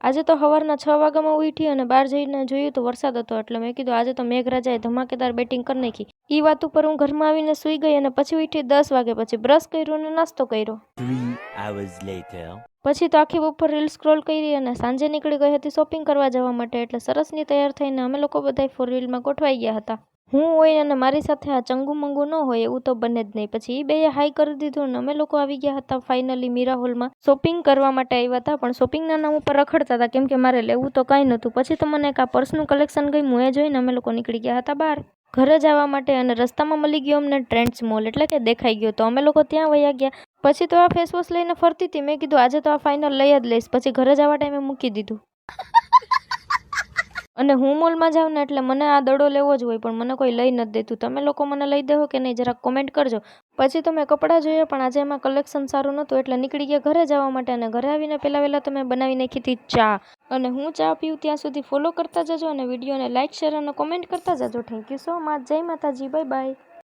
આજે તો સવારના 6 વાગ્યામાં ઉઠી અને બહાર જઈને જોયું તો વરસાદ હતો, એટલે મેં કીધું આજે તો મેઘરાજાએ ધમાકેદાર બેટિંગ કરી નાખી. એ વાત ઉપર હું ઘરમાં આવીને સૂઈ ગઈ અને પછી ઉઠી 10 વાગે, પછી બ્રશ કર્યું અને નાસ્તો કર્યો. 3 hours later. પછી તો આખી બપોર રીલ સ્ક્રોલ કરી અને સાંજે નીકળી ગઈ હતી શોપિંગ કરવા જવા માટે. એટલે સરસની તૈયાર થઈને અમે લોકો બધા 4 વ્હીલમાં ગોઠવાઈ ગયા હતા. હું હોય અને મારી સાથે આ ચંગુ મંગુ ન હોય એવું તો બને જ નહીં. પછી એ બેએ હાઈ કરી દીધું અને અમે લોકો આવી ગયા હતા ફાઇનલી મીરા હોલમાં. શોપિંગ કરવા માટે આવ્યા હતા, પણ શોપિંગના નામ ઉપર રખડતા હતા કેમ કે મારે લેવું તો કાંઈ નહોતું. પછી તો મને એક આ પર્સનું કલેક્શન ગમ્યું, એ જોઈને અમે લોકો નીકળી ગયા હતા બહાર ઘરે જવા માટે. અને રસ્તામાં મળી ગયો અમને ટ્રેન્ડ્સ મોલ, એટલે કે દેખાઈ ગયો, તો અમે લોકો ત્યાં વયા ગયા. પછી તો આ ફેસ વોશ લઈને ફરતી હતી. મેં કીધું આજે તો આ ફાઇનલ લઈ જ લઈશ. પછી ઘરે જવા ટાઈમે મૂકી દીધું. અને હું મોલમાં જાઉં ને એટલે મને આ દડો લેવો જ હોય, પણ મને કોઈ લઈ નથી દેતું. તમે લોકો મને લઈ દેવો કે નહીં જરાક કોમેન્ટ કરજો. પછી તો મેં કપડાં જોયા, પણ આજે એમાં કલેક્શન સારું નહોતું, એટલે નીકળી ગયા ઘરે જવા માટે. અને ઘરે આવીને પહેલાં તો મેં બનાવી નાખી હતી ચા. અને હું ચા પીઉં ત્યાં સુધી ફોલો કરતા જજો અને વિડીયોને લાઇક, શેર અને કોમેન્ટ કરતા જજો. Thank you so much. જય માતાજી, બાય બાય.